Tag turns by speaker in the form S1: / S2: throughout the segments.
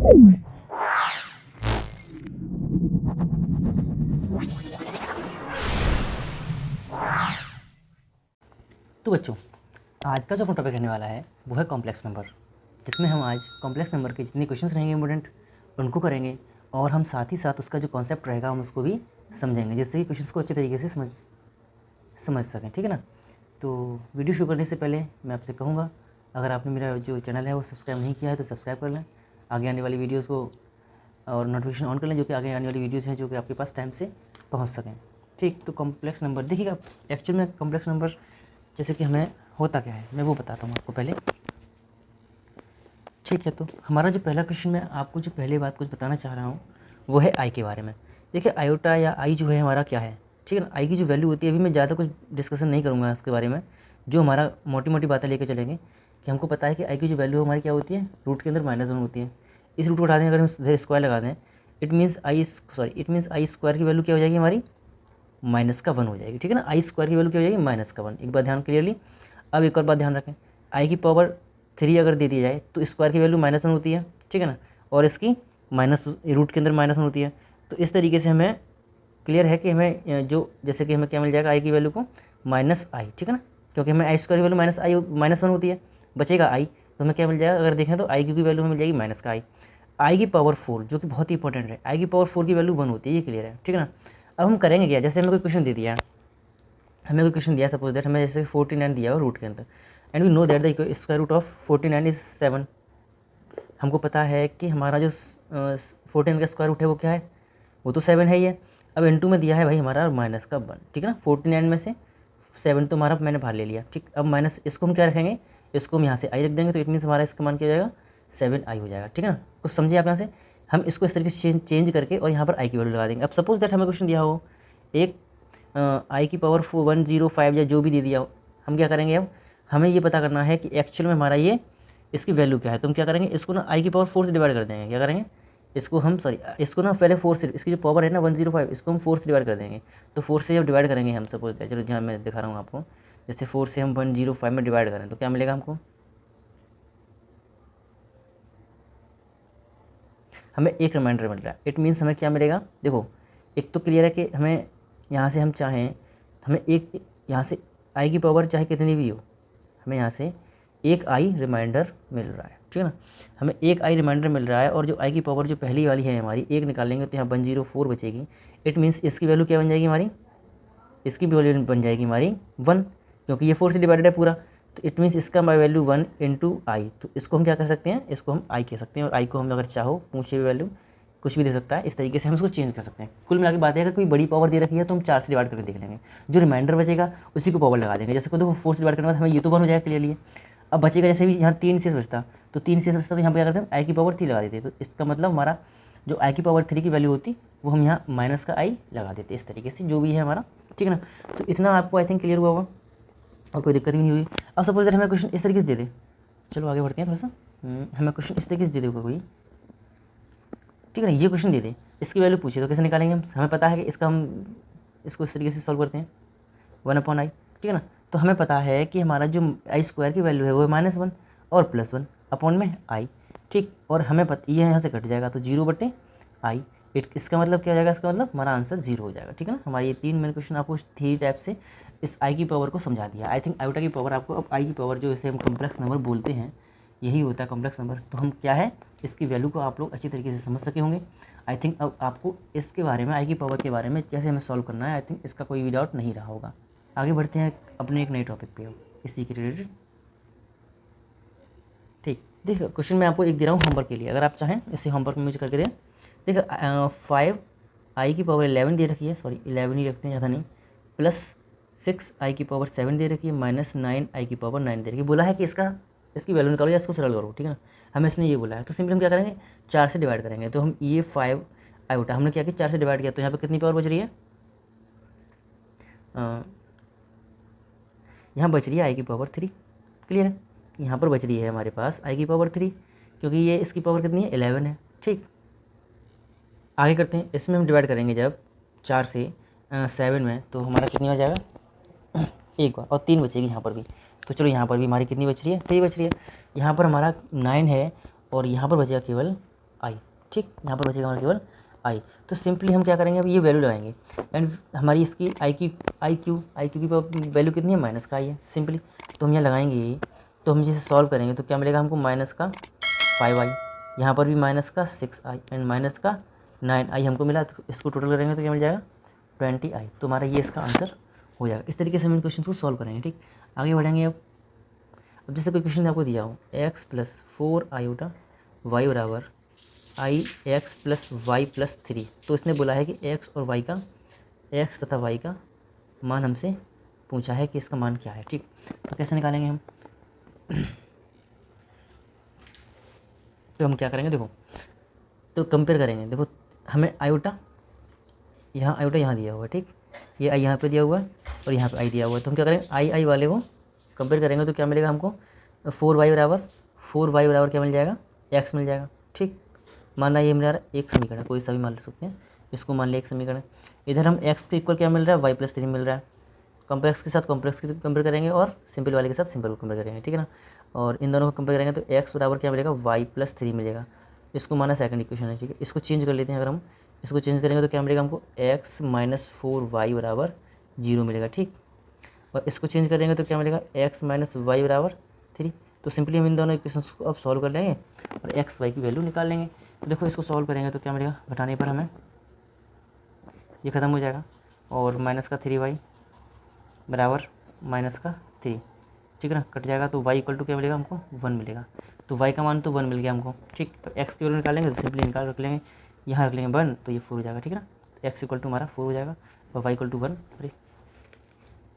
S1: तो बच्चों, आज का जो अपना टॉपिक रहने वाला है वो है कॉम्प्लेक्स नंबर, जिसमें हम आज कॉम्प्लेक्स नंबर के जितने क्वेश्चंस रहेंगे इम्पोर्टेंट उनको करेंगे, और हम साथ ही साथ उसका जो कॉन्सेप्ट रहेगा हम उसको भी समझेंगे, जिससे कि क्वेश्चंस को अच्छे तरीके से समझ सकें। ठीक है ना। तो वीडियो शुरू करने से पहले मैं आपसे कहूँगा, अगर आपने मेरा जो चैनल है वो सब्सक्राइब नहीं किया है तो सब्सक्राइब कर लें, आगे आने वाली वीडियोज़ को और नोटिफिकेशन ऑन कर लें, जो कि आगे आने वाली वीडियोज़ हैं जो कि आपके पास टाइम से पहुँच सकें। ठीक, तो कॉम्प्लेक्स नंबर देखिएगा, एक्चुअल में कॉम्प्लेक्स नंबर जैसे कि हमें होता क्या है मैं वो बताता हूँ आपको पहले। ठीक है, तो हमारा जो पहला क्वेश्चन, मैं आपको जो पहले बात कुछ बताना चाह रहा हूँ वो है आई के बारे में। देखिए, आयोटा या आई जो है हमारा क्या है, ठीक है ना। आई की जो वैल्यू होती है, अभी मैं ज़्यादा कुछ डिस्कशन नहीं करूँगा इसके बारे में, जो हमारा मोटी मोटी बातें लेकर चलेंगे कि हमको पता है कि आई की जो वैल्यू हमारी क्या होती है, रूट के अंदर -1 होती है। इस रूट को उठा दें, अगर हम इधर स्क्वायर लगा दें, इट मीन्स आई स्क्वायर की वैल्यू क्या हो जाएगी हमारी, -1 हो जाएगी। ठीक है ना। आई स्क्वायर की वैल्यू क्या हो जाएगी, -1। एक बात ध्यान क्लियरली। अब एक और बात ध्यान रखें, आई की पावर 3 अगर दे दी जाए तो स्क्वायर की वैल्यू -1 होती है। ठीक है ना। और इसकी माइनस रूट के अंदर -1 होती है। तो इस तरीके से हमें क्लियर है कि हमें जो जैसे कि हमें क्या मिल जाएगा, आई की वैल्यू को -i। ठीक है ना, क्योंकि हमें आई स्क्वायर की वैल्यू -1 होती है, बचेगा आई, तो हमें क्या मिल जाएगा, अगर देखें तो आई की वैल्यू हमें मिल जाएगी -का आई की पावर 4, जो कि बहुत ही इंपॉर्टेंट है। आई की पावर 4 की वैल्यू 1 होती है, ये क्लियर है। ठीक है ना। अब हम करेंगे क्या, जैसे हमें कोई क्वेश्चन दे दिया, सपोज दैट हमें जैसे 49 दिया हो रूट के अंदर, and we know that the square root of 49 is 7। हमको पता है कि हमारा जो 14 का स्क्वायर रूट है वो क्या है, वो तो 7 है ही है। अब इनटू में दिया है भाई हमारा -1। ठीक है ना। 49 में से 7 तो हमारा मैंने बाहर ले लिया। ठीक, अब माइनस इसको हम क्या रखेंगे, इसको हम यहाँ से आई रख देंगे, तो इट मीन्स हमारा इसका मान किया जाएगा 7i हो जाएगा। ठीक है ना। कुछ समझिए आप यहाँ से, हम इसको इस तरीके से चेंज करके और यहाँ पर आई की वैल्यू लगा देंगे। अब सपोज दैट हमें क्वेश्चन दिया हो एक आई की पावर 105 या जो भी दे दिया हो, हम क्या करेंगे, अब हमें ये पता करना है कि एक्चुअल में हमारा ये इसकी वैल्यू क्या है। तो हम क्या करेंगे, इसको ना आई की पावर 4 से डिवाइड कर देंगे। क्या करेंगे, इसको हम इसको ना पहले 4 से, इसकी जो पावर है ना 105, इसको हम 4 से डिवाइड कर देंगे। तो 4 से जब डिवाइड करेंगे हम, सपोज दैट, चलो जहाँ मैं दिखा रहा हूँ आपको, जैसे 4 से हम 105 में डिवाइड करें तो क्या मिलेगा हमको, हमें एक रिमाइंडर मिल रहा है। इट मीन्स हमें क्या मिलेगा, देखो एक तो क्लियर है कि हमें यहाँ से हम चाहें तो हमें एक यहाँ से आई की पावर चाहे कितनी भी हो, हमें यहाँ से एक आई रिमाइंडर मिल रहा है। ठीक है ना। हमें एक आई रिमाइंडर मिल रहा है, और जो आई की पावर जो पहली वाली है हमारी, एक निकालेंगे तो यहाँ 104 बचेगी। इट मीन्स इसकी वैल्यू क्या बन जाएगी हमारी, इसकी वैल्यू बन जाएगी हमारी 1, क्योंकि ये 4 से डिवाइडेड है पूरा। तो इट मीन्स इसका वैल्यू 1 इंटू आई, तो इसको हम क्या कर सकते हैं, इसको हम आई कह सकते हैं, और आई को हम अगर चाहो पूछे भी वैल्यू कुछ भी दे सकता है, इस तरीके से हम इसको चेंज कर सकते हैं। कुल मिला के बात है, अगर कोई बड़ी पावर दे रखी है तो हम 4 से डिवाइड करके देख लेंगे, जो रिमाइंडर बचेगा उसी को पावर लगा देंगे। जैसे देखो 4 से डिवाइड करने के बाद हमें ये तो 1 हो जाएगा क्लियरली। अब बचेगा जैसे भी यहाँ 3 से बचता, तो 3 से बचता तो यहाँ पर क्या करते हैं, आई की पावर 3 लगा देते। तो इसका मतलब हमारा जो आई की पावर 3 की वैल्यू होती वो हम यहाँ माइनस का आई लगा देते, इस तरीके से जो भी है हमारा। ठीक है ना। तो इतना आपको आई थिंक क्लियर हुआ होगा और कोई दिक्कत भी नहीं हुई। अब सपोज दैट हमें क्वेश्चन इस तरीके से दे दे, चलो आगे बढ़ते हैं थोड़ा सा। हमें क्वेश्चन इस तरीके से दे देगा कोई, ठीक है ना, ये क्वेश्चन दे दे, इसकी वैल्यू पूछे तो कैसे निकालेंगे हम, हमें पता है कि इसका हम इसको इस तरीके से सॉल्व करते हैं 1/i। ठीक है ना। तो हमें पता है कि हमारा जो आई स्क्वायर की वैल्यू है वो है -1 और +1 अपॉन में आई। ठीक, और हमें पता ये यहाँ से कट जाएगा तो 0/i। इसका मतलब क्या हो जाएगा, इसका मतलब हमारा आंसर 0 हो जाएगा। ठीक है ना। हमारे ये 3 मैंने क्वेश्चन आपको 3 टाइप से इस आई की पावर को समझा दिया। आई थिंक आयोटा की पावर आपको, अब आई की पावर जो इसे हम कॉम्प्लेक्स नंबर बोलते हैं, यही होता है कॉम्प्लेक्स नंबर। तो हम क्या है, इसकी वैल्यू को आप लोग अच्छी तरीके से समझ सके होंगे। आई थिंक अब आपको इसके बारे में, आई की पावर के बारे में कैसे हमें सॉल्व करना है, आई थिंक इसका कोई भी डाउट नहीं रहा होगा। आगे बढ़ते हैं अपने एक नए टॉपिक पे इसी के रिलेटेड। ठीक, देखिए क्वेश्चन मैं आपको एक दे रहा हूँ होमवर्क के लिए, अगर आप चाहें इसे होमवर्क में मुझे करके दें। देखिए 5 आई की पावर 11 दे रखी है, सॉरी 11 ही रखते हैं ज़्यादा नहीं, +6 आई की पावर 7 दे रखी है, -9 आई की पावर 9 दे रखी है। बोला है कि इसकी वैल्यू निकालो या इसको सरल करो। ठीक है ना। हमें इसने ये बोला है, तो सिंपली हम क्या करेंगे, 4 से डिवाइड करेंगे। तो हम ये 5 आयोटा हमने क्या किया, 4 से डिवाइड किया, तो यहाँ पे कितनी पावर बच रही है, यहाँ बच रही है आई की पावर 3। क्लियर है। यहाँ पर बच रही है हमारे पास आई की पावर 3, क्योंकि ये इसकी पावर कितनी है, 11 है। ठीक, आगे करते हैं। इसमें हम डिवाइड करेंगे जब 4 से 7 में, तो हमारा कितनी हो जाएगा, एक बार, और 3 बचेगी यहाँ पर भी। तो चलो यहाँ पर भी हमारी कितनी बच रही है, 3 बच रही है। यहाँ पर हमारा 9 है और यहाँ पर बचेगा केवल आई, ठीक, यहाँ पर बचेगा हमारा केवल आई। तो सिंपली हम क्या करेंगे, अब ये वैल्यू लगाएंगे एंड हमारी इसकी आई क्यू की वैल्यू कितनी है, माइनस का आई है सिंपली। तो हम यहाँ लगाएंगे ये, तो हम जिसे सॉल्व करेंगे तो क्या मिलेगा हमको, माइनस का 5i, यहाँ पर भी माइनस का 6i एंड माइनस का 9i हमको मिला। तो इसको टोटल करेंगे तो क्या मिल जाएगा, 20i। तो हमारा ये इसका आंसर हो जाएगा। इस तरीके से हम इन क्वेश्चन को सॉल्व करेंगे, ठीक। आगे बढ़ेंगे। अब जैसे कोई क्वेश्चन आपको दिया हो, x + 4 आयोटा y बराबर आई एक्स प्लस वाई प्लस 3, तो इसने बोला है कि x और y का, x तथा y का मान हमसे पूछा है कि इसका मान क्या है, ठीक। तो कैसे निकालेंगे हम, तो हम क्या करेंगे, देखो तो कंपेयर करेंगे। देखो हमें आयोटा यहाँ दिया हुआ है, ठीक, ये आई यहाँ पे दिया हुआ है और यहाँ पे आई दिया हुआ है। तो हम क्या करेंगे, आई वाले को कंपेयर करेंगे तो क्या मिलेगा हमको, 4y बराबर क्या मिल जाएगा, x मिल जाएगा, ठीक। मान रहा है ये मिल रहा है एक समीकरण, कोई सा भी मान ले सकते हैं, इसको मान लिया एक समीकरण। इधर हम x के इक्वल क्या मिल रहा है, y + 3 मिल रहा है। कॉम्प्लेक्स के साथ कॉम्प्लेक्स की कंपेयर करेंगे और सिंपल वाले के साथ सिंपल को कंपेयर करेंगे, ठीक है ना। और इन दोनों को कंपेयर करेंगे तो x बराबर क्या मिलेगा, y + 3 मिलेगा। इसको माना सेकंड इक्वेशन है, ठीक है। इसको चेंज कर लेते हैं, अगर हम इसको चेंज करेंगे तो क्या मिलेगा हमको, x - 4y बराबर 0 मिलेगा, ठीक। और इसको चेंज करेंगे तो क्या मिलेगा, x - y बराबर 3। तो सिंपली हम इन दोनों इक्वेशंस को अब सॉल्व कर लेंगे और x y की वैल्यू निकाल लेंगे। तो देखो इसको सॉल्व करेंगे तो क्या मिलेगा, घटाने पर हमें ये ख़त्म हो जाएगा और माइनस का 3y बराबर माइनस का 3, ठीक है ना, कट जाएगा। तो y = क्या मिलेगा हमको, 1 मिलेगा। तो y का मान तो 1 मिल गया हमको, ठीक। तो x की वैल्यू निकालेंगे तो सिंपली निकाल रख लेंगे, यहाँ रख लेंगे 1, तो ये 4 हो जाएगा, ठीक है ना। x = हमारा 4 हो जाएगा और y = 1। अरे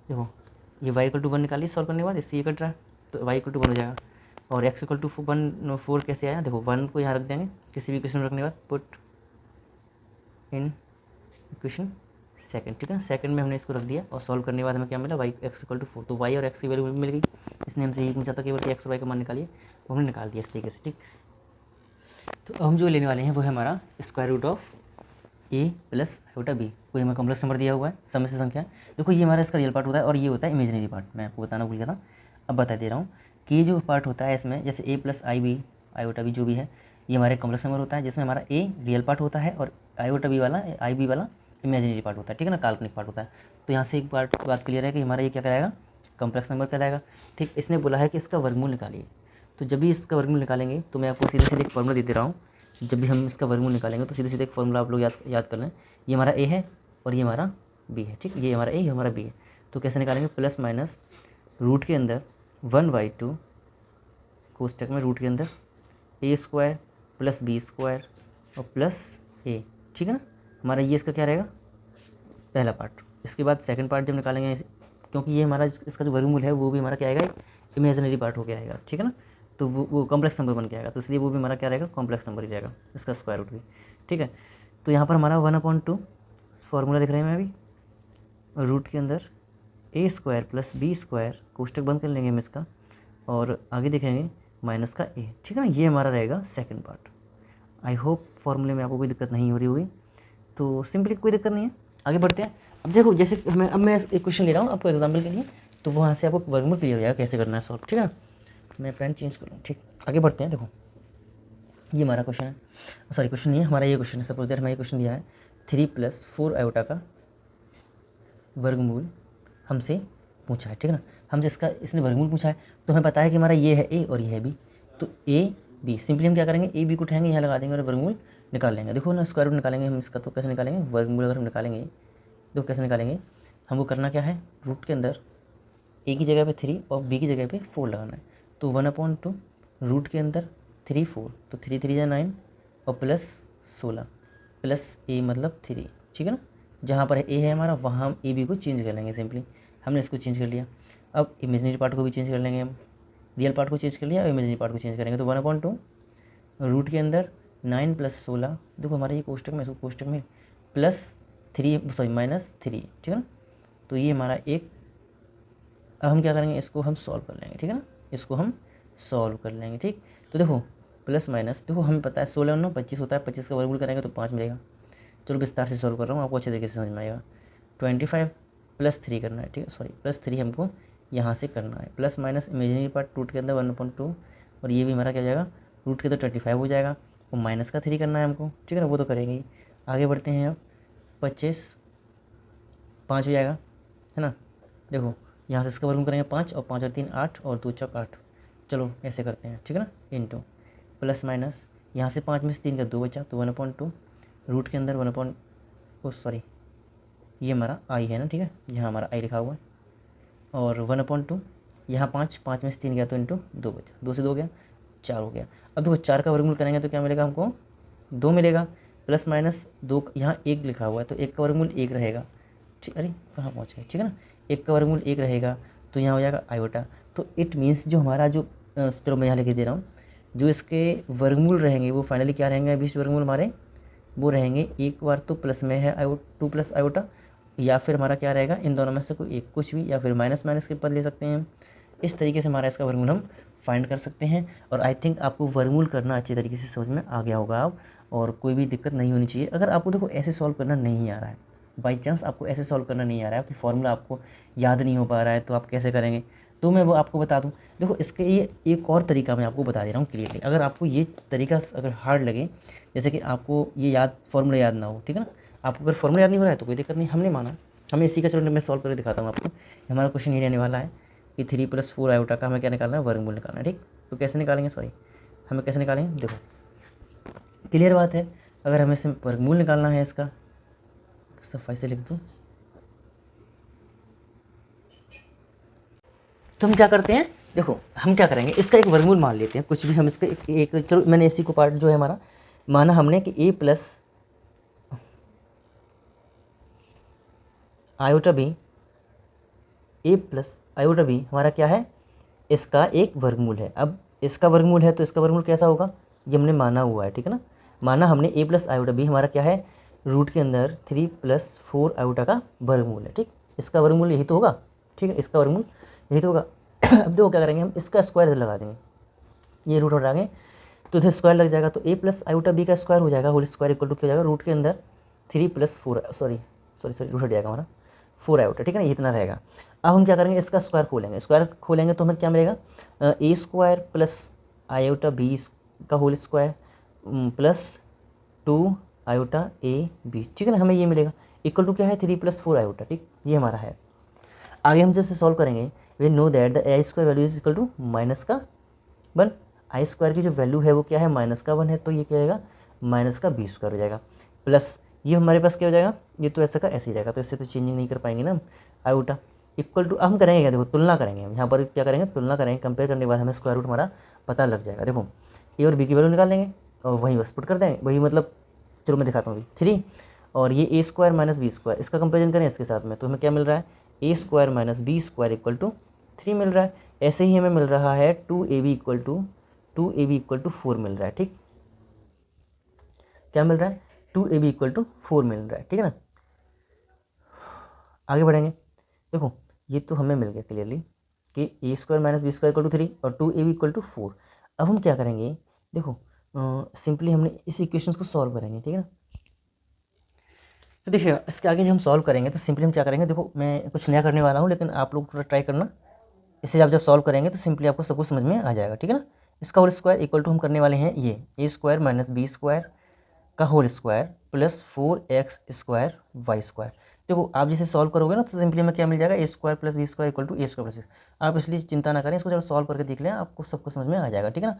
S1: देखो ये y = 1 निकालिए सॉल्व करने के बाद, इससे ये कट रहा है तो y = 1 हो जाएगा। और x = 4 कैसे आया, देखो 1 को यहाँ रख देंगे किसी भी इक्वेशन में रखने के बाद, पुट इन इक्वेशन सेकंड, ठीक है। सेकंड में हमने इसको रख दिया और सॉल्व करने के बाद हमें क्या मिला, x = 4। तो y और x की वैल्यू मिल गई। इसने हमसे ये पूछा था केवल कि x और y का मान निकालिए, तो हमने निकाल दिया इस तरीके से, ठीक। तो अब हम जो लेने वाले हैं वो है हमारा √a + i/b। कोई हमें कॉम्प्लेक्स नंबर दिया हुआ है, समस्या संख्या है। देखो ये हमारा इसका रियल पार्ट होता है और ये होता है इमेजिनरी पार्ट। मैं आपको बताना भूल गया था, अब बता दे रहा हूँ कि ये जो पार्ट होता है इसमें, जैसे a + i/b जो भी है, ये हमारे कॉम्प्लेक्स नंबर होता है, जिसमें हमारा a रियल पार्ट होता है और i/b वाला i/b वाला इमेजिनरी पार्ट होता है, ठीक है ना, काल्पनिक पार्ट होता है। तो यहाँ से एक बात क्लियर है कि हमारा ये क्या कहलाएगा, कॉम्प्लेक्स नंबर कहलाएगा, ठीक। इसने बोला है कि इसका वर्गमूल निकालिए। तो जब भी इसका वर्गमूल निकालेंगे तो मैं आपको सीधे एक फॉर्मूला दे रहा हूँ। जब भी हम इसका वर्गमूल निकालेंगे तो सीधे एक फॉर्मूला आप लोग याद कर लें। ये हमारा a है और ये हमारा b है, ठीक। ये हमारा a, ये हमारा b है। तो कैसे निकालेंगे, प्लस माइनस रूट के अंदर 1/2 कोष्टक में रूट के अंदर a² + b² और प्लस a, ठीक है ना। हमारा ये इसका क्या रहेगा, पहला पार्ट। इसके बाद सेकंड पार्ट जब निकालेंगे, क्योंकि ये हमारा इसका जो वर्गमूल है वो भी हमारा क्या आएगा, इमेजिनरी पार्ट हो के आएगा, ठीक है ना। तो वो कॉम्प्लेक्स नंबर बन के आएगा, तो इसलिए वो भी हमारा क्या रहेगा, कॉम्प्लेक्स नंबर ही रहेगा, इसका स्क्वायर रूट भी, ठीक है। तो यहाँ पर हमारा 1/2 फार्मूला लिख रहे हैं मैं अभी, रूट के अंदर a² + b² कोष्टक बंद कर लेंगे हम इसका और आगे देखेंगे माइनस का a, ठीक है ना। ये हमारा रहेगा सेकेंड पार्ट। आई होप फार्मूले में आपको कोई दिक्कत नहीं हो रही होगी। तो सिंपली कोई दिक्कत नहीं है, आगे बढ़ते हैं। अब देखो जैसे हमें, अब मैं एक क्वेश्चन ले रहा हूँ आपको एग्जाम्पल के लिए, तो वहाँ से आपको वर्गमूल क्लियर हो जाएगा कैसे करना है सॉल्व, ठीक है। मैं पेन चेंज कर लूँ, ठीक। आगे बढ़ते हैं। देखो ये हमारा क्वेश्चन है, सॉरी क्वेश्चन नहीं है, हमारा ये क्वेश्चन है। सपोज दैट हमें ये क्वेश्चन दिया है 3 + 4 आयोटा का वर्गमूल हमसे पूछा है, ठीक है ना। हमसे इसने वर्गमूल पूछा है, तो हमें पता है कि हमारा ये है a और ये है b। तो a b सिंपली हम क्या करेंगे, a b को उठाएंगे, यहाँ लगा देंगे और वर्गमूल निकाल लेंगे। देखो ना, स्क्वायर रूट निकालेंगे हम इसका, तो कैसे निकालेंगे, वर्गमूल अगर हम निकालेंगे तो कैसे निकालेंगे, हमको करना क्या है, रूट के अंदर a की जगह पे 3 और b की जगह पे 4 लगाना है। तो 1/2 रूट के अंदर 3 4, तो 3 3 या 9 और प्लस 16 प्लस a मतलब 3, ठीक है ना। जहाँ पर a है हमारा वहाँ हम a b को चेंज कर लेंगे, सिंपली हमने इसको चेंज कर लिया। अब इमेजिनरी पार्ट को भी चेंज कर लेंगे हम, रियल पार्ट को चेंज कर लिया और इमेजिनरी पार्ट को चेंज करेंगे। तो 1/2 रूट के अंदर 9 + 16, देखो हमारे ये कोष्टक में, इसको कोष्टक में -3, ठीक है ना। तो ये हमारा एक, अब हम क्या करेंगे, इसको हम सॉल्व कर लेंगे, ठीक है ना, इसको हम सॉल्व कर लेंगे, ठीक। तो देखो प्लस माइनस, देखो हमें पता है 16 9 25 होता है, 25 का वर्गमूल करेंगे तो 5 मिलेगा। चलो विस्तार से सॉल्व कर रहा हूँ, आपको अच्छे तरीके से समझ में आएगा। 25 + 3 करना है, ठीक है, सॉरी +3 हमको यहाँ से करना है। Plus minus imaginary part root के अंदर 1/2 और ये भी हमारा क्या हो जाएगा, रूट के अंदर 25 हो जाएगा। और माइनस का 3 करना है हमको, ठीक है ना, वो तो करेंगे ही। आगे बढ़ते हैं अब, 25 5 हो जाएगा, है ना। देखो यहाँ से इसका वर्गमूल करेंगे 5, और 5 और 3 8, और 2 चौक 8। चलो ऐसे करते हैं, ठीक है ना, इंटू प्लस माइनस, यहाँ से 5 में से 3 का 2 बचा, तो 1/2 रूट के अंदर 1/, ये हमारा आई है ना, ठीक है, यहाँ हमारा आई लिखा हुआ है, और 1/2 यहाँ 5 में से 3 गया तो इंटू 2 बचा, 2 से 2 गया 4 हो गया। अब देखो 4 का वर्गमूल करेंगे तो क्या मिलेगा हमको, 2 मिलेगा, प्लस माइनस 2 यहाँ 1 लिखा हुआ है तो 1 का वर्गमूल 1 रहेगा, ठीक, अरे कहाँ पहुँच गए, ठीक है ना, 1 का वर्गमूल 1 रहेगा, तो यहाँ हो जाएगा आयोटा। तो इट मीन्स जो हमारा जो चलो मैं यहाँ लिख दे रहा हूँ, जो इसके वर्गमूल रहेंगे वो फाइनली क्या रहेंगे, 20 वर्गमूल हमारे वो रहेंगे, एक बार तो प्लस में है 2 प्लस आयोटा, या फिर हमारा क्या रहेगा, इन दोनों में से कोई एक कुछ भी, या फिर माइनस माइनस के पद ले सकते हैं। इस तरीके से हमारा इसका वर्गमूल हम फाइंड कर सकते हैं। और आई थिंक आपको वर्गमूल करना अच्छी तरीके से समझ में आ गया होगा अब, और कोई भी दिक्कत नहीं होनी चाहिए। अगर आपको देखो ऐसे सॉल्व करना नहीं आ रहा है, बाई चांस आपको ऐसे सॉल्व करना नहीं आ रहा है, कि फॉर्मूला आपको याद नहीं हो पा रहा है, तो आप कैसे करेंगे, तो मैं वो आपको बता दूं। देखो इसके ये एक और तरीका मैं आपको बता दे रहा हूँ क्लियरली। अगर आपको ये तरीका अगर हार्ड लगे, जैसे कि आपको ये फॉर्मूला याद ना हो, ठीक है ना, आपको अगर फॉर्मूला याद नहीं हो रहा है तो कोई दिक्कत नहीं, हमने माना हमें इसी का, चलो मैं सॉल्व करके दिखाता हूँ आपको। हमारा क्वेश्चन ये रहने वाला है कि 3 + 4 आयोटा का हमें क्या निकालना है, वर्गमूल निकालना है, ठीक। तो कैसे निकालेंगे, हमें कैसे निकालेंगे, देखो क्लियर बात है। अगर हमें इसे वर्गमूल निकालना है इसका, सफाई से लिख दूँ, तो हम क्या करते हैं, देखो हम क्या करेंगे, इसका एक वर्गमूल मान लेते हैं, कुछ भी हम इसका एक चलो मैंने इसी को पार्ट जो है हमारा माना हमने कि a + iota b, a + iota b हमारा क्या है, इसका एक वर्गमूल है। अब इसका वर्गमूल है तो इसका वर्गमूल कैसा होगा, ये हमने माना हुआ है, ठीक है ना, माना हमने a + आयोटा b हमारा क्या है, रूट के अंदर 3 + 4 आयोटा का वर्गमूल है, ठीक। इसका वर्गमूल यही तो होगा, ठीक है, इसका वर्गमूल यही तो होगा। अब देखो क्या करेंगे, हम इसका स्क्वायर इधर लगा देंगे, ये रूट हटा देंगे तो इधर स्क्वायर लग जाएगा, तो a + आयोटा b का स्क्वायर हो जाएगा, होल स्क्वायर इक्वल टू क्या हो जाएगा, रूट के अंदर 3 + 4 सॉरी रूट हट जाएगा हमारा 4 आयोटा, ठीक है ना, इतना रहेगा। अब हम क्या करेंगे, इसका स्क्वायर खोलेंगे तो हमें क्या मिलेगा, a² + आयोटा b का whole square plus 2 iota a b, ठीक है ना, हमें ये मिलेगा, इक्वल टू क्या है, 3 + 4 आयोटा, ठीक, ये हमारा है। आगे हम जब से सॉल्व करेंगे, we know that the a² value is equal to -1, i² की जो वैल्यू है वो क्या है, -1 है, तो ये क्या आएगा, -b² हो जाएगा, प्लस ये हमारे पास क्या हो जाएगा, ये तो ऐसा का ऐसे ही रहेगा, तो इससे तो चेंजिंग नहीं कर पाएंगे ना हम, आयोटा इक्वल टू, अब हम करेंगे क्या, देखो तुलना करेंगे, हम यहाँ पर क्या करेंगे, तुलना करेंगे, कंपेयर करने के बाद हमें स्क्वायर रूट हमारा पता लग जाएगा। देखो a और b की वैल्यू निकाल लेंगे और वहीं बस पुट कर देंगे, वही मतलब चलो मैं दिखाता हूँ, 3 और ये a² - b², इसका कंपेरिजन करें इसके साथ में, तो हमें क्या मिल रहा है, a² - b² इक्वल टू 3 मिल रहा है। ऐसे ही हमें मिल रहा है 2ab इक्वल टू 4 मिल रहा है, ठीक, क्या मिल रहा है, 2ab इक्वल टू 4 मिल रहा है, ठीक है ना। आगे बढ़ेंगे, देखो ये तो हमें मिल गया क्लियरली कि a² - b² इक्वल टू 3 और 2ab इक्वल टू 4। अब हम क्या करेंगे, देखो सिंपली हमने इस इक्वेशंस को सॉल्व करेंगे, ठीक है ना। तो देखिए इसके आगे जब हम सॉल्व करेंगे तो सिंपली हम क्या करेंगे, देखो मैं कुछ नया करने वाला हूँ, लेकिन आप लोग थोड़ा ट्राई करना, इसे आप जब सॉल्व करेंगे तो सिंपली आपको सब कुछ समझ में आ जाएगा, ठीक है ना। इसका होल स्क्वायर इक्वल टू हम करने वाले हैं ये a² - b² का whole square plus 4x² y²। देखो आप जैसे सॉल्व करोगे ना तो सिंपली में क्या मिल जाएगा, a² + b² equal to a² + b। आप इसलिए चिंता ना करें, इसको जब सॉल्व करके देख लें आपको सब कुछ समझ में आ जाएगा, ठीक है ना।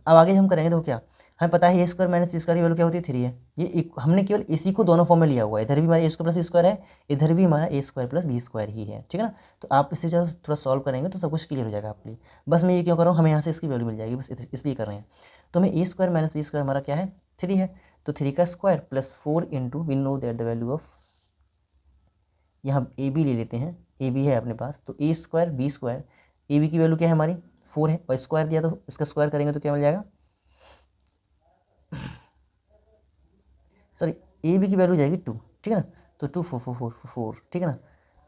S1: अब आगे हम करेंगे, देखो क्या हमें पता है, a² - b² की वैल्यू क्या होती है, 3 है। ये हमने केवल इसी को दोनों फॉर्म में लिया हुआ है, इधर भी हमारा a² + b² है, इधर भी हमारा a² + b² ही है, ठीक है ना। तो आप इसे जब थोड़ा सॉल्व करेंगे तो सब कुछ क्लियर हो जाएगा आपके लिए। बस मैं ये क्यों कर रहा हूँ, हमें यहाँ से इसकी वैल्यू मिल जाएगी, बस इसलिए कर रहे हैं। तो हमें a² - b² हमारा क्या है, 3 है, तो 3 का square plus 4 into we know that the value of, यहाँ ए बी ले लेते हैं, ए बी है अपने पास, तो a² b², ए बी की वैल्यू क्या है हमारी 4 है, और स्क्वायर दिया तो इसका स्क्वायर करेंगे तो क्या मिल जाएगा, सॉरी ए बी की वैल्यू जाएगी 2, ठीक है ना, तो 2 4 4 4 4, ठीक है ना।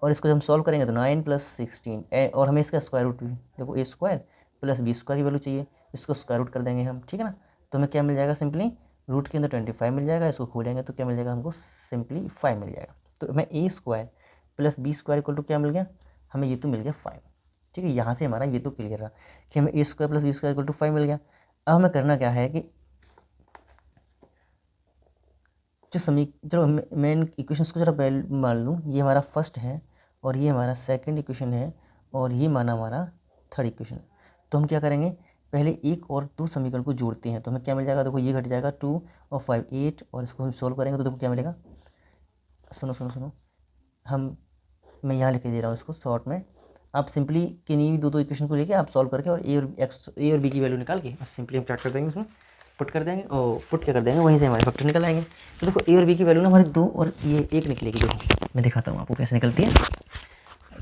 S1: और इसको जब हम सॉल्व करेंगे तो 9 + 16 और हमें इसका स्क्वायर रूट भी, देखो a² + b² की वैल्यू चाहिए, इसको स्क्वायर रूट कर देंगे हम, ठीक है ना। तो हमें क्या मिल जाएगा, सिंपली रूट के अंदर 25 मिल जाएगा, इसको खोलेंगे तो क्या मिल जाएगा हमको, सिंपली 5 मिल जाएगा। तो हमें a² + b² इक्वल टू क्या मिल गया, हमें ये तो मिल गया 5, ठीक है। यहाँ से हमारा ये तो क्लियर रहा कि हमें a² + b² इक्वल टू 5 मिल गया। अब हमें करना क्या है कि चलो मैं इन इक्वेशंस को जरा मान लूँ, ये हमारा फर्स्ट है और ये हमारा सेकंड इक्वेशन है और ये माना हमारा थर्ड इक्वेशन। तो हम क्या करेंगे, पहले एक और दो समीकरण को जोड़ते हैं तो हमें क्या मिल जाएगा, देखो ये घट जाएगा 2 और 5 8 और इसको हम सॉल्व करेंगे तो देखो क्या मिलेगा। सुनो सुनो सुनो, मैं यहाँ लिख दे रहा हूँ इसको शॉर्ट में। आप सिंपली किन्हीं भी दो इक्वेशन को लेके आप सॉल्व करके और ए और बी की वैल्यू निकाल के सिंपली हम क्या कर देंगे, उसमें पुट कर देंगे और पुट क्या कर देंगे, वहीं से हमारे फैक्टर निकल आएंगे। तो देखो ए और बी की वैल्यू ना हमारी 2 और ये 1 निकलेगी। देखो मैं दिखाता हूँ आपको कैसे निकलती है,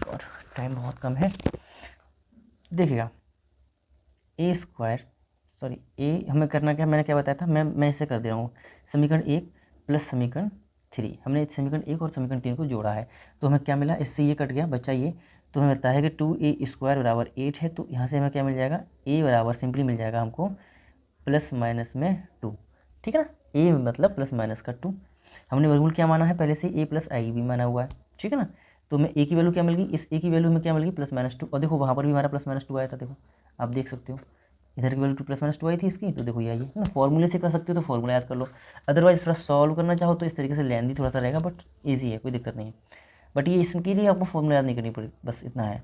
S1: और टाइम बहुत कम है। देखिएगा ए स्क्वायर सॉरी ए हमें करना क्या, मैंने क्या बताया था, मैं इसे कर दे रहा हूँ समीकरण 1 प्लस समीकरण 3। हमने समीकरण 1 और समीकरण 3 को जोड़ा है तो हमें क्या मिला, इससे ये कट गया बच्चा ये, तो हमें बताया है कि 2a² बराबर 8 है। तो यहाँ से हमें क्या मिल जाएगा, a बराबर सिंपली मिल जाएगा हमको प्लस माइनस में 2, ठीक है ना। a मतलब प्लस माइनस का 2। हमने वर्गमूल क्या माना है पहले से, a प्लस आई भी माना हुआ है, ठीक है ना। तो हमें a की वैल्यू क्या मिल गई, इस a की वैल्यू में क्या मिल गई प्लस माइनस 2। और देखो वहाँ पर भी हमारा प्लस माइनस 2 आया था, देखो आप देख सकते हो इधर की वैल्यू 2 प्लस माइनस 2 आई थी इसकी। तो देखो ये आई है ना, फॉर्मूले से कर सकते हो तो फॉर्मूला याद कर लो, अदरवाइज थोड़ा सॉल्व करना चाहो तो इस तरीके से लेंदी थोड़ा सा रहेगा, बट ईजी है, कोई दिक्कत नहीं है। बट ये इसके लिए आपको फॉर्मूला याद नहीं करनी पड़ी, बस इतना है।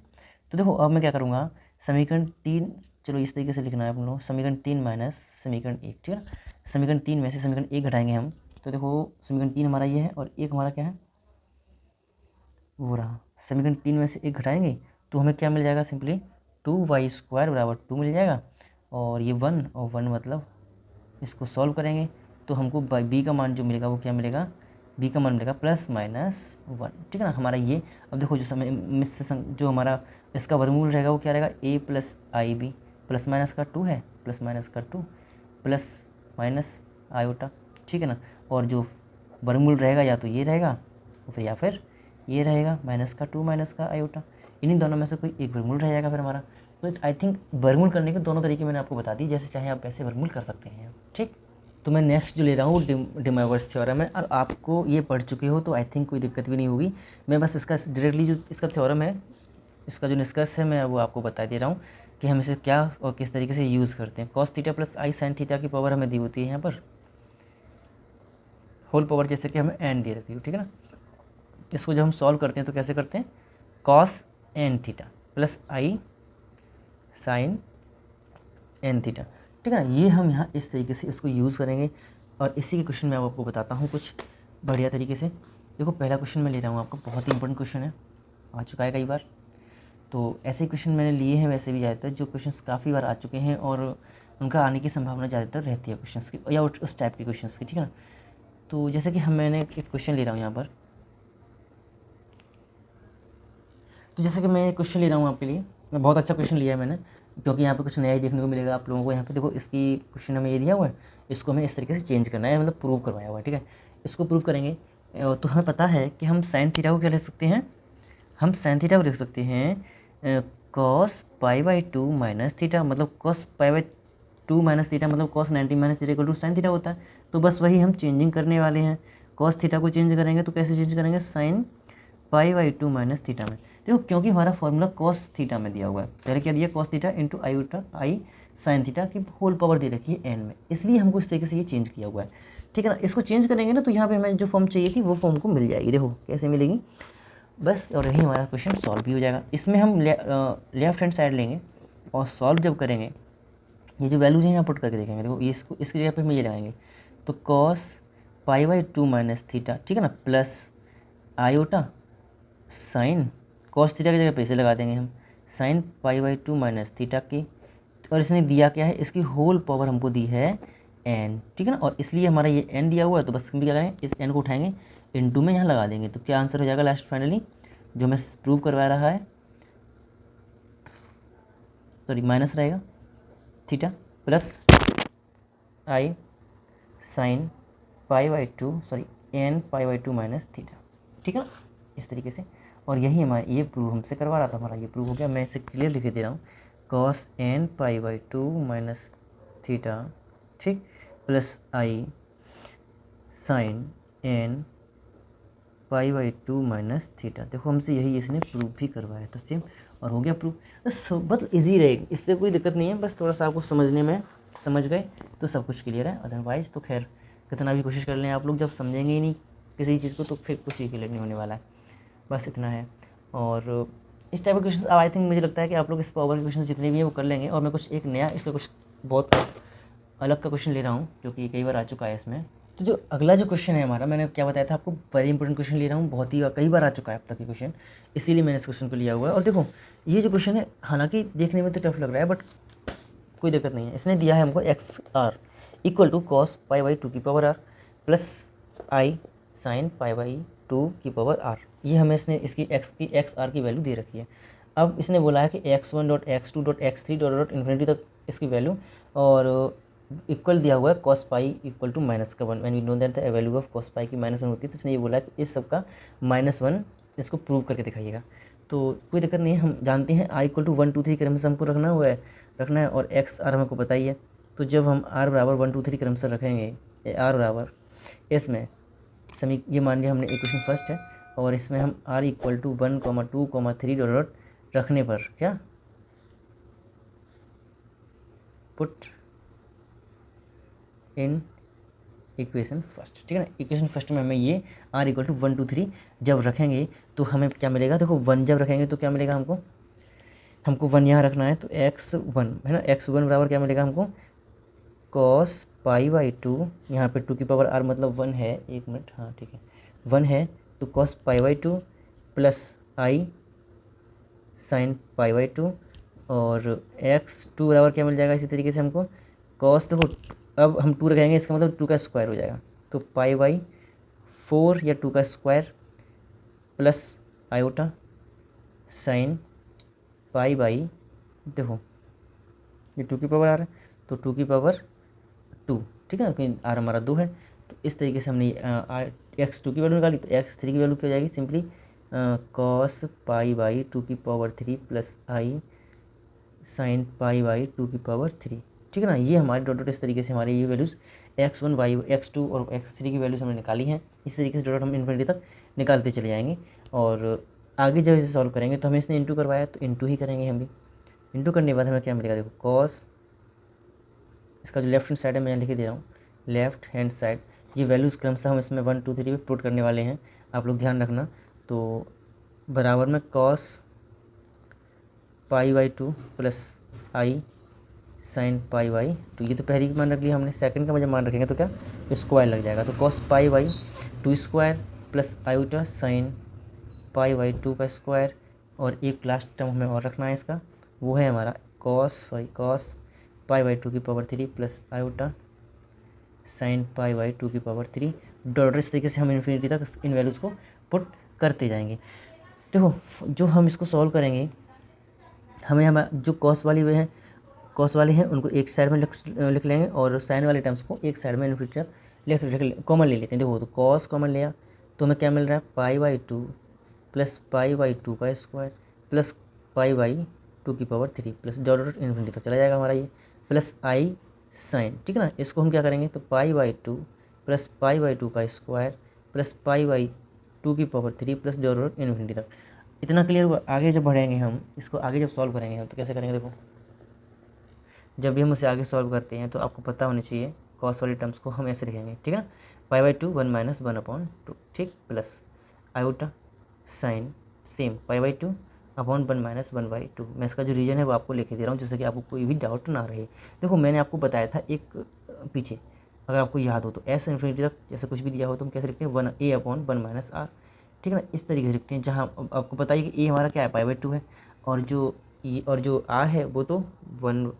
S1: तो देखो अब मैं क्या करूँगा, समीकरण 3, चलो इस तरीके से लिखना है अपन लोग, समीकरण 3 माइनस समीकरण 1, ठीक है ना। समीकरण 3 में से समीकरण 1 घटाएंगे हम, तो देखो समीकरण 3 हमारा ये है और 1 हमारा क्या है वो रहा। समीकरण 3 में से 1 घटाएंगे तो हमें क्या मिल जाएगा, सिंपली 2y² बराबर 2 मिल जाएगा। और ये 1 और 1 मतलब इसको सॉल्व करेंगे तो हमको बी का मान जो मिलेगा वो क्या मिलेगा, बी का मान मिलेगा प्लस माइनस 1, ठीक है ना हमारा ये। अब देखो जो समय मिश्र जो हमारा इसका वर्गमूल रहेगा वो क्या रहेगा, a plus i b, plus minus का 2 है, प्लस माइनस का 2 प्लस माइनस आयोटा, ठीक है ना। और जो वर्गमूल रहेगा या तो ये रहेगा फिर या फिर ये रहेगा माइनस का 2 माइनस का आयोटा, इन्हीं दोनों में से कोई एक वर्गमूल रह जाएगा फिर हमारा। तो आई थिंक वर्गमूल करने के दोनों तरीके मैंने आपको बता दी, जैसे चाहे आप वैसे वर्गमूल कर सकते हैं, ठीक। तो मैं नेक्स्ट जो ले रहा हूँ डिमोगस थ्योरम है, और आपको ये पढ़ चुके हो तो आई थिंक कोई दिक्कत भी नहीं होगी। मैं बस इसका डायरेक्टली जो इसका थ्योरम है, इसका जो निष्कर्ष है मैं वो आपको बता दे रहा हूँ कि हम इसे क्या और किस तरीके से यूज़ करते हैं। Cos theta plus i sine theta की पावर हमें दी होती है यहाँ पर होल पावर, जैसे कि हमें एन दे रखी है, ठीक है ना। इसको जब हम सॉल्व करते हैं तो कैसे करते हैं, cos N theta plus i sine N theta, ठीक है ना। ये हम यहाँ इस तरीके से इसको यूज़ करेंगे और इसी के क्वेश्चन में आपको बताता हूँ कुछ बढ़िया तरीके से। देखो पहला क्वेश्चन मैं ले रहा हूँ आपका, बहुत ही इंपॉर्टेंट क्वेश्चन है, आ चुका है कई बार। तो ऐसे क्वेश्चन मैंने लिए हैं वैसे भी ज़्यादातर, जो क्वेश्चंस काफ़ी बार आ चुके हैं और उनका आने की संभावना ज़्यादातर रहती है क्वेश्चंस की, या उस टाइप के क्वेश्चंस की, ठीक है ना। तो जैसे कि मैंने एक क्वेश्चन ले रहा हूँ यहाँ पर, तो जैसे कि मैं क्वेश्चन ले रहा हूँ आपके लिए, मैं बहुत अच्छा क्वेश्चन लिया है मैंने, क्योंकि यहाँ पे कुछ नया ही देखने को मिलेगा आप लोगों को। यहाँ पे देखो इसकी क्वेश्चन हमें ये दिया हुआ है, इसको हमें इस तरीके से चेंज करना है, मतलब प्रूव करवाया हुआ है, ठीक है। इसको प्रूव करेंगे तो हमें पता है कि हम साइन थीटा को क्या लिख सकते हैं, हम साइन थीटा को लिख सकते हैं cos pi by 2 minus theta, मतलब cos pi by 2 minus theta मतलब cos 90 minus theta equal to sine theta होता है। तो बस वही हम चेंजिंग करने वाले हैं, कॉस थीटा को चेंज करेंगे तो कैसे चेंज करेंगे, sign pi by 2 minus theta में। देखो क्योंकि हमारा फॉर्मूला कॉस थीटा में दिया हुआ है, पहले क्या दिया, कॉस थीटा इंटू आई साइन थीटा की होल पावर दे रखी है एन में, इसलिए हमको इस तरीके से ये चेंज किया हुआ है, ठीक है ना। इसको चेंज करेंगे ना तो यहाँ पे हमें जो फॉर्म चाहिए थी वो फॉर्म को मिल जाएगी, देखो कैसे मिलेगी बस, और यही हमारा क्वेश्चन सॉल्व भी हो जाएगा। इसमें हम लेफ्ट हैंड साइड लेंगे और सॉल्व जब करेंगे ये जो वैल्यूज हैं यहाँ पुट करके देखेंगे, देखो ये इसको इसकी जगह पे हम ये लगाएंगे, तो cos pi by 2 minus theta, ठीक है ना, plus iota sine cos theta की जगह पे इसे लगा देंगे हम, sign pi by 2 minus theta की, और इसने दिया क्या है, इसकी होल पावर हमको दी है एन, ठीक है ना। और इसलिए हमारा ये एन दिया हुआ है तो बस क्या करेंगे, इस एन को उठाएंगे इनटू में यहाँ लगा देंगे, तो क्या आंसर हो जाएगा लास्ट फाइनली जो हमें प्रूव करवा रहा है, सॉरी माइनस रहेगा theta plus i sine pi by 2 sorry n pi by 2 minus theta, ठीक है ना, इस तरीके से। और यही हमारा ये प्रूव हमसे करवा रहा था, हमारा ये प्रूव हो गया। मैं इसे क्लियर लिख दे रहा हूँ, cos n pi by 2 minus theta, ठीक, plus i sine n pi by 2 minus theta. देखो हमसे यही इसने प्रूव भी करवाया था सेम, और हो गया प्रूव। बस बहुत ईजी रहेगी, इसलिए कोई दिक्कत नहीं है, बस थोड़ा सा आपको समझने में समझ गए तो सब कुछ क्लियर है, अदरवाइज तो खैर कितना भी कोशिश कर लें आप लोग, जब समझेंगे ही नहीं किसी चीज़ को तो फिर कुछ ही क्लियर नहीं होने वाला है। बस इतना है। और इस टाइप के क्वेश्चन आई थिंक मुझे लगता है कि आप लोग इस पावर के क्वेश्चन जितने भी हैं वो कर लेंगे। और मैं कुछ एक नया इसका कुछ बहुत अलग का क्वेश्चन ले रहा हूँ जो कि कई बार आ चुका है इसमें। तो जो अगला जो क्वेश्चन है हमारा, मैंने क्या बताया था आपको, वेरी इंपॉर्टेंट क्वेश्चन ले रहा हूँ, बहुत ही कई बार आ चुका है अब तक ये क्वेश्चन, इसीलिए मैंने इस क्वेश्चन को लिया हुआ है। और देखो ये जो क्वेश्चन है हालांकि देखने में तो टफ लग रहा है बट कोई दिक्कत नहीं है। इसने दिया है हमको x r equal to cos pi by two की power r plus i sine pi by two की पावर आर। ये हमें इसने इसकी एक्स आर की वैल्यू दे रखी है। अब इसने बोला है कि x1 dot x2 dot x3 dot dot infinity तक इसकी वैल्यू, और इक्वल दिया हुआ है cos pi equal to minus का one. When we know that the value of cos pi की -1 होती है, तो इसने ये बोला है कि इस सब का -1 इसको प्रूव करके दिखाइएगा। तो कोई दिक्कत नहीं है, हम जानते हैं आई इक्वल टू 1 2 3 क्रम से हमको रखना है और एक्स आर हमको पता ही है। तो जब हम आर बराबर 1 2 3 क्रम से रखेंगे, आर बराबर इसमें ये मान लिया हमने इक्वेशन फर्स्ट है, और इसमें हम r equal to 1 2 3 dot dot रखने पर क्या पुट इन इक्वेशन फर्स्ट, ठीक है ना। इक्वेशन फर्स्ट में हमें ये आर इक्वल टू 1 2 3 जब रखेंगे तो हमें क्या मिलेगा, देखो 1 जब रखेंगे तो क्या मिलेगा हमको 1 यहाँ रखना है तो x1 है ना, x1 बराबर क्या मिलेगा हमको कॉस पाई बाई टू, यहाँ पे 2 की पावर r मतलब 1 है, 1 मिनट, हाँ ठीक है 1 है, तो cos pi by two plus i sine pi by to, और x2 बराबर क्या मिल जाएगा इसी तरीके से हमको कॉस, देखो अब हम 2 रखेंगे इसका मतलब 2 का स्क्वायर हो जाएगा, तो पाई बाई 4 या 2 का square plus iota sine pi by, देखो ये 2 की पावर आ रहा है तो 2 की पावर 2, ठीक है, क्योंकि आर हमारा 2 है। तो इस तरीके से हमने x2 की वैल्यू निकाली, तो x3 की वैल्यू क्या हो जाएगी, सिंपली कॉस पाई बाई 2 की power 3 plus i sine pi by 2 की पावर 3, ठीक है ना। ये हमारे डॉट डॉट इस तरीके से हमारे ये वैल्यूज़ x1 y x2 और x3 की वैल्यूज़ हमने निकाली हैं। इस तरीके से डॉट हम इन्फिनिटी तक निकालते चले जाएंगे। और आगे जब इसे सॉल्व करेंगे तो हमें इसने इंटू करवाया तो इंटू ही करेंगे हम भी। इंटू करने के बाद हमें क्या मिलेगा, देखो कॉस, इसका जो लेफ्ट हैंड साइड है मैं लिख दे रहा हूँ, लेफ्ट हैंड साइड ये वैल्यूज़ क्रमशः हम इसमें 1 2 3 पे पुट करने वाले हैं, आप लोग ध्यान रखना। तो बराबर में cos pi by 2 plus i sine pi by 2, ये तो पहली की मान रख लिया हमने। सेकंड का जब मान रखेंगे तो क्या स्क्वायर लग जाएगा, तो cos pi by 2 square plus iota sine pi by 2 का स्क्वायर, और एक लास्ट टर्म हमें और रखना है इसका, वो है हमारा कॉस पाई बाई 2 की power 3 plus iota sine pi by 2 की पावर 3 डॉट। इस तरीके से हम इन्फिनिटी तक इन वैल्यूज़ को पुट करते जाएंगे। देखो जो हम इसको सॉल्व करेंगे, हमें जो कॉस वाले हैं उनको एक साइड में लिख लेंगे, और साइन वाले टर्म्स को एक साइड में इन्फिनिटी तक लेफ्ट कॉमन ले लेते हैं। देखो तो कॉस कॉमन लिया तो हमें क्या मिल रहा है, पाई बाई 2 प्लस पाई बाई 2 का स्क्वायर प्लस पाई बाई 2 की power 3 plus dot dot infinity तक चला जाएगा हमारा ये, प्लस आई साइन, ठीक है ना। इसको हम क्या करेंगे, तो पाई बाई 2 प्लस पाई बाई 2 का स्क्वायर प्लस पाई बाई 2 की power 3 plus dot dot infinity तक। इतना क्लियर हुआ। आगे जब बढ़ेंगे हम इसको, आगे जब सॉल्व करेंगे हम तो कैसे करेंगे, देखो जब भी हम उसे आगे सॉल्व करते हैं तो आपको पता होना चाहिए कॉस वाले टर्म्स को हम ऐसे लिखेंगे, ठीक है ना, पाई बाई 2 1 माइनस 1/2, ठीक, plus iota sine same pi by 2 upon 1 minus 1/2। मैं इसका जो रीजन है वो आपको लिख दे रहा हूँ जिससे कि आपको कोई भी डाउट ना रहे। देखो मैंने आपको बताया था एक पीछे, अगर आपको याद हो तो एस इन्फिनिटी तक जैसे कुछ भी दिया हो तो हम कैसे लिखते हैं, 1 a अपॉन 1 माइनस r, ठीक है ना, इस तरीके से लिखते हैं। जहाँ आपको पता है कि ए हमारा क्या है, पाई बाई 2 है, और जो आर है वो तो 1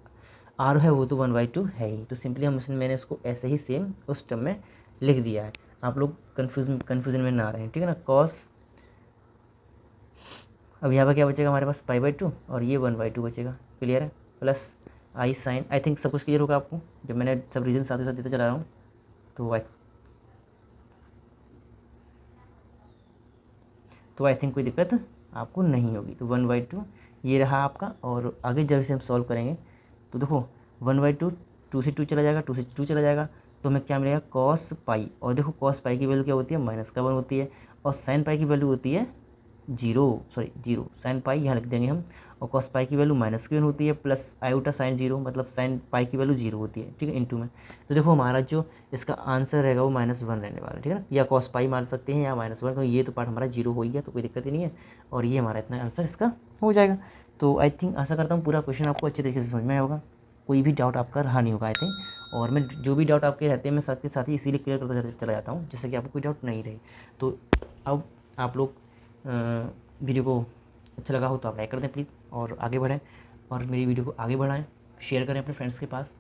S1: आर है वो तो 1/2 है ही। तो सिंपली मैंने उसको ऐसे ही सेम उस टर्म में लिख दिया है, आप लोग कन्फ्यूजन में ना रहें, ठीक है ना। कॉस, अब यहाँ पर क्या बचेगा हमारे पास, पाई बाई 2 और ये 1/2 बचेगा, क्लियर है, plus i sine, I think सब कुछ क्लियर होगा आपको जब मैंने सब रीजन साथ ही साथ देता चला रहा हूँ। तो आई थिंक कोई दिक्कत आपको नहीं होगी। तो 1/2 ये रहा आपका। और आगे जब इसे हम सॉल्व करेंगे तो देखो 1/2 2 से 2 चला जाएगा, 2 से 2 चला जाएगा, तो हमें क्या मिलेगा, कॉस पाई, और देखो कॉस पाई की वैल्यू क्या होती है, -1 होती है, और साइन पाई की वैल्यू होती है 0, साइन पाई यहाँ लिख देंगे हम, और कॉस पाई की वैल्यू -q1 होती है, प्लस आयोटा साइन 0 मतलब साइन पाई की वैल्यू 0 होती है, ठीक है, इनटू में। तो देखो हमारा जो इसका आंसर रहेगा वो -1 रहने वाला है, ठीक है ना, या कॉस पाई मान सकते हैं या -1, क्योंकि ये तो पार्ट हमारा 0 हो ही गया तो कोई दिक्कत ही नहीं है, और ये हमारा इतना आंसर इसका हो जाएगा। तो आई थिंक आशा करता हूँ पूरा क्वेश्चन आपको अच्छे तरीके से समझ में आया होगा, कोई भी डाउट आपका रहा नहीं होगा आई थिंक। और मैं जो भी डाउट आपके रहते हैं मैं साथ के साथ ही इसीलिए क्लियर करता चला जाता हूँ, जिससे कि आपको कोई डाउट नहीं रहे। तो अब आप लोग वीडियो को अच्छा लगा हो तो आप लाइक कर दें प्लीज़, और आगे बढ़ें, और मेरी वीडियो को आगे बढ़ाएं, शेयर करें अपने फ्रेंड्स के पास।